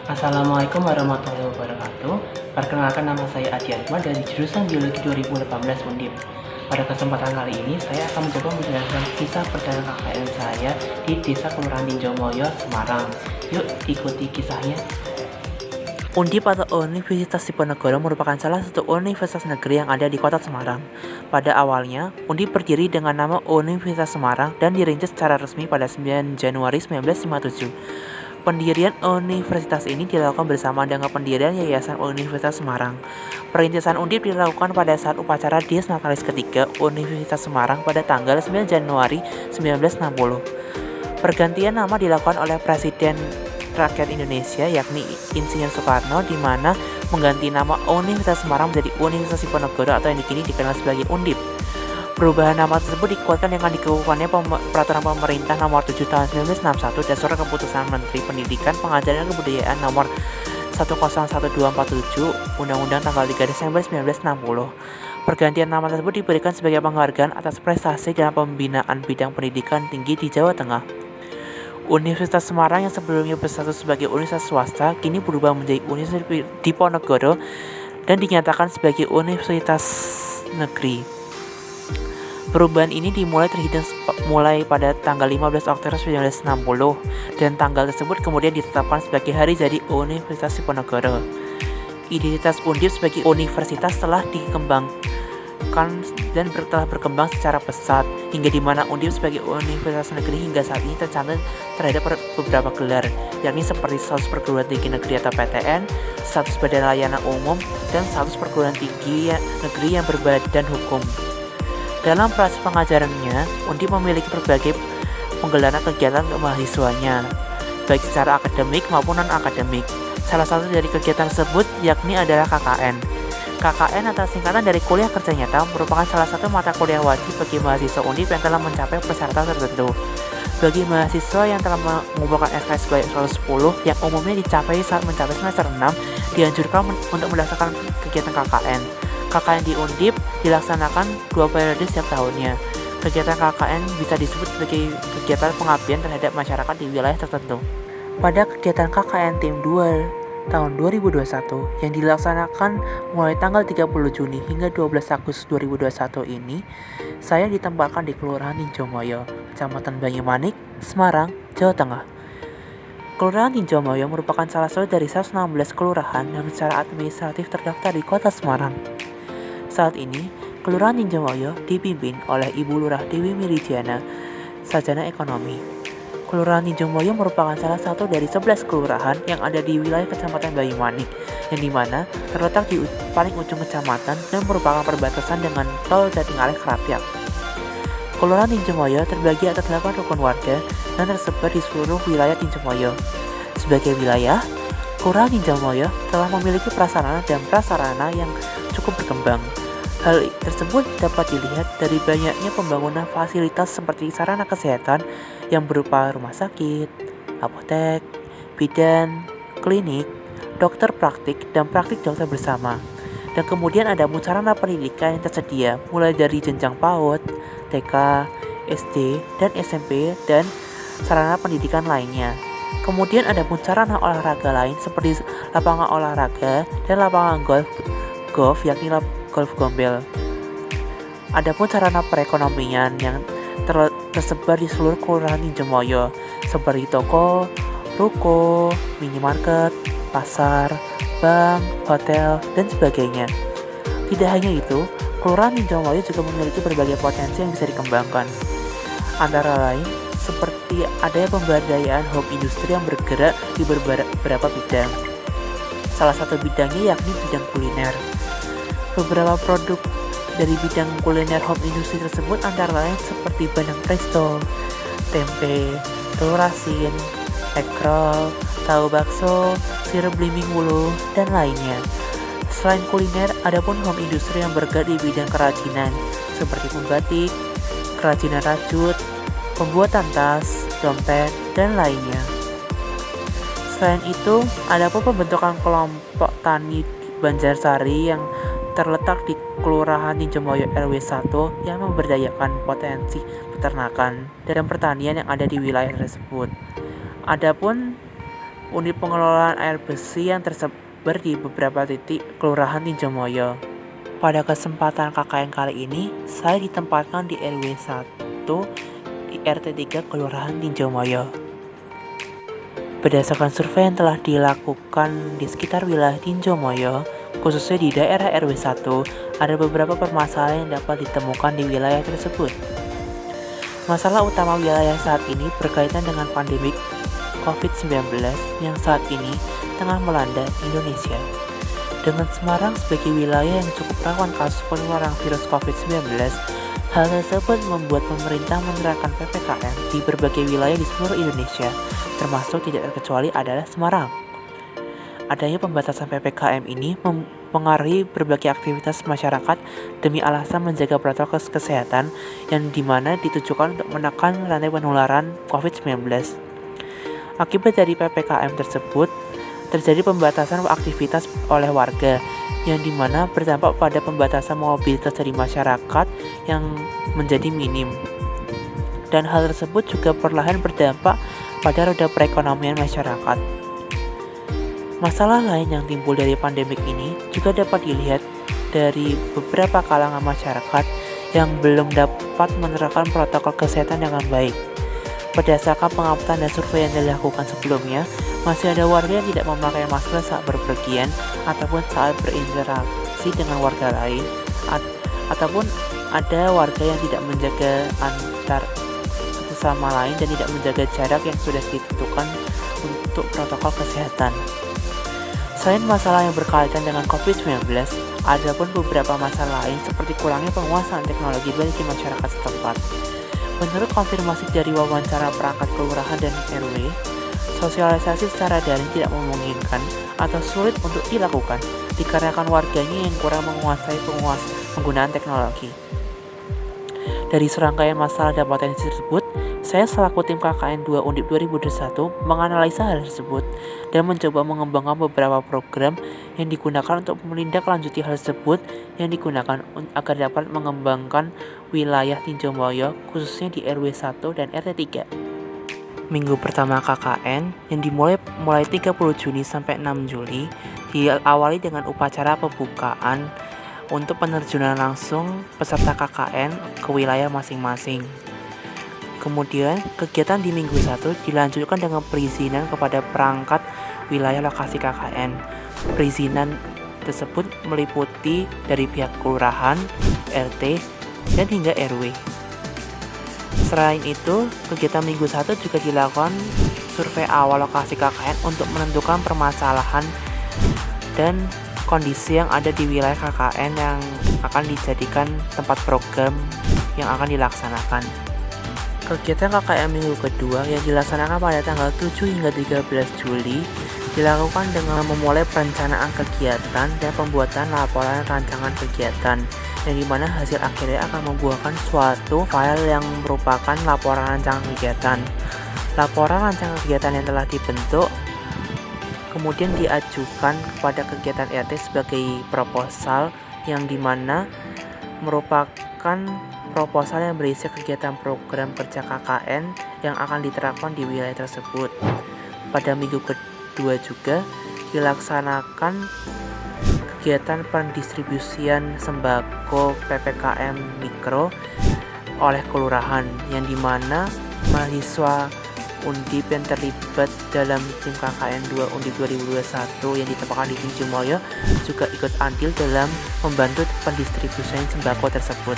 Assalamualaikum warahmatullahi wabarakatuh. Perkenalkan, nama saya Adi Atma dari jurusan Biologi 2018 Undip. Pada kesempatan kali ini saya akan mencoba menjelaskan kisah perjalanan KKN saya di Desa Kelurahan Tinjomulyo, Semarang. Yuk ikuti kisahnya. Undip atau Universitas Diponegoro merupakan salah satu universitas negeri yang ada di kota Semarang. Pada awalnya, Undip berdiri dengan nama Universitas Semarang dan dirintis secara resmi pada 9 Januari 1957. Pendirian universitas ini dilakukan bersama dengan pendirian Yayasan Universitas Semarang. Perintisan Undip dilakukan pada saat upacara Dies Natalis ketiga Universitas Semarang pada tanggal 9 Januari 1960. Pergantian nama dilakukan oleh Presiden Rakyat Indonesia yakni Insinyur Soekarno, di mana mengganti nama Universitas Semarang menjadi Universitas Diponegoro atau yang kini dikenal sebagai Undip. Perubahan nama tersebut dikuatkan dengan dikeluarkannya Peraturan Pemerintah Nomor 7 Tahun 1961 dan Surat Keputusan Menteri Pendidikan, Pengajaran dan Kebudayaan Nomor 101247 Undang-Undang tanggal 3 Desember 1960. Pergantian nama tersebut diberikan sebagai penghargaan atas prestasi dalam pembinaan bidang pendidikan tinggi di Jawa Tengah. Universitas Semarang yang sebelumnya berstatus sebagai universitas swasta kini berubah menjadi Universitas Diponegoro dan dinyatakan sebagai universitas negeri. Perubahan ini dimulai terhitung mulai pada tanggal 15 Oktober 1960 dan tanggal tersebut kemudian ditetapkan sebagai hari jadi Universitas Diponegoro. Identitas Undip sebagai universitas telah dikembangkan dan telah berkembang secara pesat hingga di mana Undip sebagai universitas negeri hingga saat ini tercantum terhadap beberapa gelar, yakni seperti status perguruan tinggi negeri atau PTN, status badan layanan umum, dan status perguruan tinggi negeri yang berbadan hukum. Dalam proses pengajarannya, Undip memiliki berbagai penggelaran kegiatan untuk mahasiswanya, baik secara akademik maupun non-akademik. Salah satu dari kegiatan tersebut yakni adalah KKN. KKN atau singkatan dari Kuliah Kerja Nyata merupakan salah satu mata kuliah wajib bagi mahasiswa Undip yang telah mencapai persyaratan tertentu. Bagi mahasiswa yang telah mengumpulkan SKS sebanyak 110 yang umumnya dicapai saat mencapai semester 6, dianjurkan untuk mendaftarkan kegiatan KKN. KKN di Undip dilaksanakan 2 periode setiap tahunnya. Kegiatan KKN bisa disebut sebagai kegiatan pengabdian terhadap masyarakat di wilayah tertentu. Pada kegiatan KKN Tim 2 tahun 2021 yang dilaksanakan mulai tanggal 30 Juni hingga 12 Agustus 2021 ini, saya ditempatkan di Kelurahan Tinjomulyo, Kecamatan Banyumanik, Semarang, Jawa Tengah. Kelurahan Tinjomulyo merupakan salah satu dari 116 kelurahan yang secara administratif terdaftar di Kota Semarang. Saat ini, Kelurahan Tinjomulyo dipimpin oleh Ibu Lurah Dewi Miridiana, Sarjana Ekonomi. Kelurahan Tinjomulyo merupakan salah satu dari 11 kelurahan yang ada di wilayah Kecamatan Banyumanik, yang dimana terletak di paling ujung kecamatan dan merupakan perbatasan dengan Tol Jatingaleh Krapyak. Kelurahan Tinjomulyo terbagi atas 8 rukun warga dan tersebar di seluruh wilayah Tinjomulyo. Sebagai wilayah, Kelurahan Tinjomulyo telah memiliki prasarana dan prasarana yang cukup berkembang. Hal tersebut dapat dilihat dari banyaknya pembangunan fasilitas seperti sarana kesehatan yang berupa rumah sakit, apotek, bidan, klinik, dokter praktik, dan praktik dokter bersama. Dan kemudian ada sarana pendidikan yang tersedia mulai dari jenjang PAUD, TK, SD, dan SMP, dan sarana pendidikan lainnya. Kemudian ada sarana olahraga lain seperti lapangan olahraga dan lapangan golf yakni golf gombel. Adapun sarana perekonomian yang tersebar di seluruh Kelurahan Tinjomulyo seperti toko, ruko, minimarket, pasar, bank, hotel, dan sebagainya. Tidak hanya itu, Kelurahan Tinjomulyo juga memiliki berbagai potensi yang bisa dikembangkan. Antara lain seperti adanya pemberdayaan home industri yang bergerak di beberapa bidang. Salah satu bidangnya yakni bidang kuliner. Beberapa produk dari bidang kuliner home industry tersebut antara lain seperti bandeng presto, tempe, telur asin, ekrol, tahu bakso, sirup belimbing wulu, dan lainnya. Selain kuliner, ada pun home industry yang bergerak di bidang kerajinan seperti pembatik, kerajinan rajut, pembuatan tas, dompet, dan lainnya. Selain itu, ada pun pembentukan kelompok tani Banjarsari yang terletak di Kelurahan Tinjomulyo RW 1 yang memberdayakan potensi peternakan dan pertanian yang ada di wilayah tersebut. Adapun unit pengelolaan air bersih yang tersebar di beberapa titik Kelurahan Tinjomaya. Pada kesempatan KKN kali ini, saya ditempatkan di RW 1 di RT 3 Kelurahan Tinjomaya. Berdasarkan survei yang telah dilakukan di sekitar wilayah Tinjomaya, khususnya di daerah RW 1, ada beberapa permasalahan yang dapat ditemukan di wilayah tersebut. Masalah utama wilayah saat ini berkaitan dengan pandemi COVID-19 yang saat ini tengah melanda Indonesia. Dengan Semarang sebagai wilayah yang cukup rawan kasus penularan virus COVID-19, hal tersebut membuat pemerintah menerapkan PPKM di berbagai wilayah di seluruh Indonesia, termasuk tidak terkecuali adalah Semarang. Adanya pembatasan PPKM ini mempengaruhi berbagai aktivitas masyarakat demi alasan menjaga protokol kesehatan yang dimana ditujukan untuk menekan rantai penularan COVID-19. Akibat dari PPKM tersebut, terjadi pembatasan aktivitas oleh warga yang dimana berdampak pada pembatasan mobilitas dari masyarakat yang menjadi minim. Dan hal tersebut juga perlahan berdampak pada roda perekonomian masyarakat. Masalah lain yang timbul dari pandemik ini juga dapat dilihat dari beberapa kalangan masyarakat yang belum dapat menerapkan protokol kesehatan dengan baik. Berdasarkan pengamatan dan survei yang dilakukan sebelumnya, masih ada warga yang tidak memakai masker saat berpergian ataupun saat berinteraksi dengan warga lain, ataupun ada warga yang tidak menjaga antar satu sama lain dan tidak menjaga jarak yang sudah ditentukan untuk protokol kesehatan. Selain masalah yang berkaitan dengan COVID-19, ada pun beberapa masalah lain seperti kurangnya penguasaan teknologi bagi masyarakat setempat. Menurut konfirmasi dari wawancara perangkat kelurahan dan RW, sosialisasi secara daring tidak memungkinkan atau sulit untuk dilakukan dikarenakan warganya yang kurang menguasai penggunaan teknologi. Dari serangkaian masalah dan potensi tersebut, saya selaku tim KKN 2 Undip 2021 menganalisa hal tersebut dan mencoba mengembangkan beberapa program yang digunakan untuk menindaklanjuti hal tersebut yang digunakan agar dapat mengembangkan wilayah Tinjomaya khususnya di RW 1 dan RT 3. Minggu pertama KKN yang dimulai 30 Juni sampai 6 Juli diawali dengan upacara pembukaan untuk penerjunan langsung peserta KKN ke wilayah masing-masing. Kemudian, kegiatan di minggu 1 dilanjutkan dengan perizinan kepada perangkat wilayah lokasi KKN. Perizinan tersebut meliputi dari pihak kelurahan, RT, dan hingga RW. Selain itu, kegiatan minggu 1 juga dilakukan survei awal lokasi KKN untuk menentukan permasalahan dan kondisi yang ada di wilayah KKN yang akan dijadikan tempat program yang akan dilaksanakan. Kegiatan KKN minggu kedua yang dilaksanakan pada tanggal 7 hingga 13 Juli dilakukan dengan memulai perencanaan kegiatan dan pembuatan laporan rancangan kegiatan yang dimana hasil akhirnya akan membuahkan suatu file yang merupakan laporan rancangan kegiatan. Laporan rancangan kegiatan yang telah dibentuk kemudian diajukan kepada kegiatan RT sebagai proposal yang dimana merupakan proposal yang berisi kegiatan program kerja KKN yang akan diterapkan di wilayah tersebut. Pada minggu kedua juga dilaksanakan kegiatan pendistribusian sembako PPKM Mikro oleh kelurahan yang dimana mahasiswa Undip yang terlibat dalam tim KKN 2 Undip 2021 yang ditempatkan di Tinjomaya juga ikut andil dalam membantu pendistribusian sembako tersebut.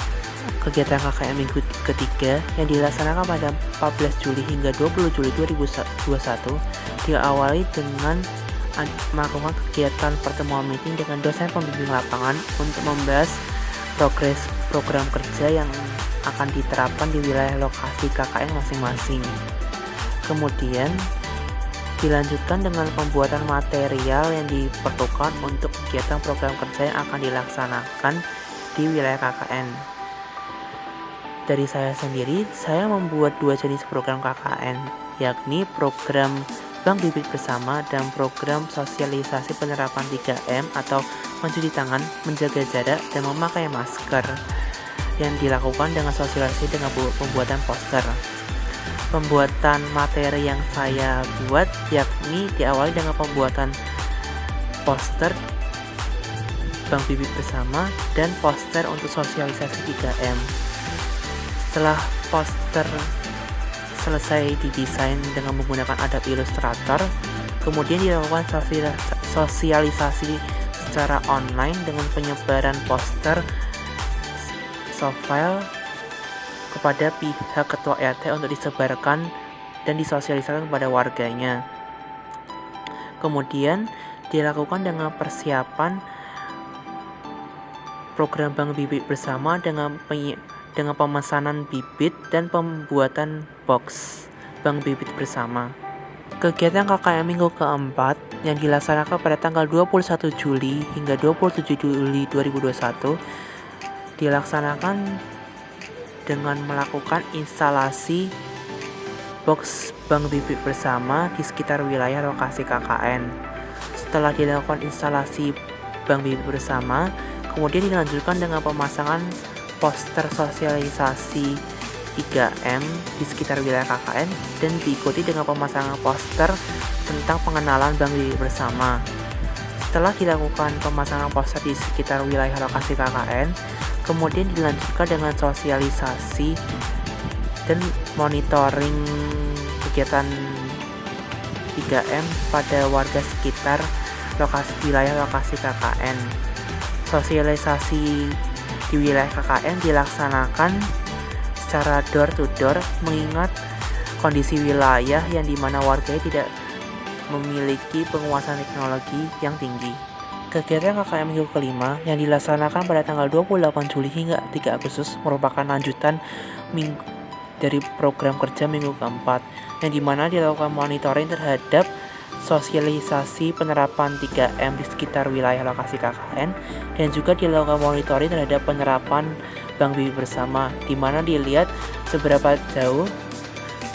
Kegiatan KKN minggu ketiga yang dilaksanakan pada 14 Juli hingga 20 Juli 2021 diawali dengan melakukan kegiatan pertemuan meeting dengan dosen pembimbing lapangan untuk membahas progres program kerja yang akan diterapkan di wilayah lokasi KKN masing-masing. Kemudian dilanjutkan dengan pembuatan material yang diperlukan untuk kegiatan program kerja yang akan dilaksanakan di wilayah KKN. Dari saya sendiri, saya membuat 2 jenis program KKN, yakni program Bank Bibit Bersama dan program sosialisasi penerapan 3M atau mencuci tangan, menjaga jarak, dan memakai masker yang dilakukan dengan sosialisasi dengan pembuatan poster. pembuatan materi yang saya buat, yakni diawali dengan pembuatan poster Bank Bibit Bersama dan poster untuk sosialisasi 3M. Setelah poster selesai didesain dengan menggunakan Adobe Illustrator, kemudian dilakukan sosialisasi secara online dengan penyebaran poster softfile kepada pihak ketua RT untuk disebarkan dan disosialisasikan kepada warganya. Kemudian dilakukan dengan persiapan program Bank Bibit Bersama dengan pemesanan bibit dan pembuatan box Bank Bibit Bersama. Kegiatan KKN minggu keempat yang dilaksanakan pada tanggal 21 Juli hingga 27 Juli 2021 dilaksanakan dengan melakukan instalasi box Bank Bibit Bersama di sekitar wilayah lokasi KKN. Setelah dilakukan instalasi Bank Bibit Bersama, kemudian dilanjutkan dengan pemasangan poster sosialisasi 3M di sekitar wilayah KKN dan diikuti dengan pemasangan poster tentang pengenalan Bank Bibit Bersama. Setelah dilakukan pemasangan poster di sekitar wilayah lokasi KKN, kemudian dilanjutkan dengan sosialisasi dan monitoring kegiatan 3M pada warga sekitar wilayah lokasi KKN. Sosialisasi di wilayah KKN dilaksanakan secara door to door mengingat kondisi wilayah yang dimana warganya tidak memiliki penguasaan teknologi yang tinggi. Kegiatan KKN minggu kelima yang dilaksanakan pada tanggal 28 Juli hingga 3 Agustus merupakan lanjutan dari program kerja minggu keempat, yang dimana dilakukan monitoring terhadap sosialisasi penerapan 3M di sekitar wilayah lokasi KKN dan juga dilakukan monitoring terhadap penerapan Bank Bibit Bersama, di mana dilihat seberapa jauh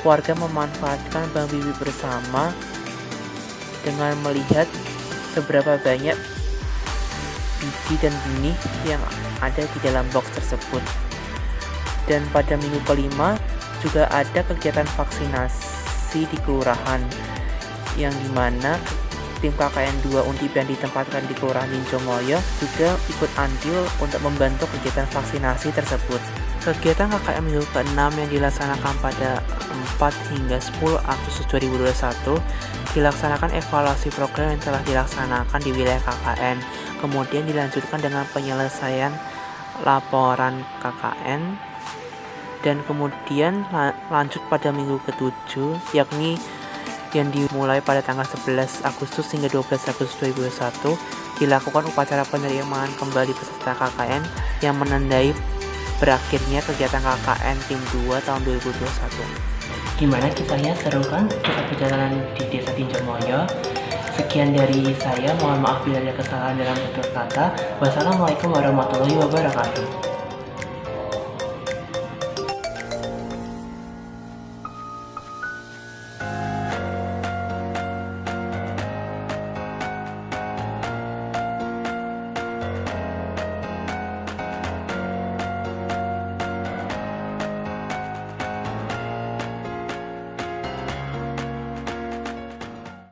warga memanfaatkan Bank Bibit Bersama dengan melihat seberapa banyak biji dan benih yang ada di dalam box tersebut. Dan pada minggu kelima juga ada kegiatan vaksinasi di kelurahan, yang dimana tim KKN 2 Undip yang ditempatkan di Kelurahan Ninjomulyo juga ikut andil untuk membantu kegiatan vaksinasi tersebut. Kegiatan KKN minggu ke-6 yang dilaksanakan pada 4 hingga 10 Agustus 2021 dilaksanakan evaluasi program yang telah dilaksanakan di wilayah KKN, kemudian dilanjutkan dengan penyelesaian laporan KKN, dan kemudian lanjut pada minggu ke-7, yakni yang dimulai pada tanggal 11 Agustus hingga 12 Agustus 2021 dilakukan upacara penerimaan kembali peserta KKN yang menandai berakhirnya kegiatan KKN Tim 2 tahun 2021. Gimana kisahnya, seru kan kisah perjalanan di Desa Ninjomulyo? Sekian dari saya, mohon maaf bila ada kesalahan dalam tutur kata. Wassalamualaikum warahmatullahi wabarakatuh.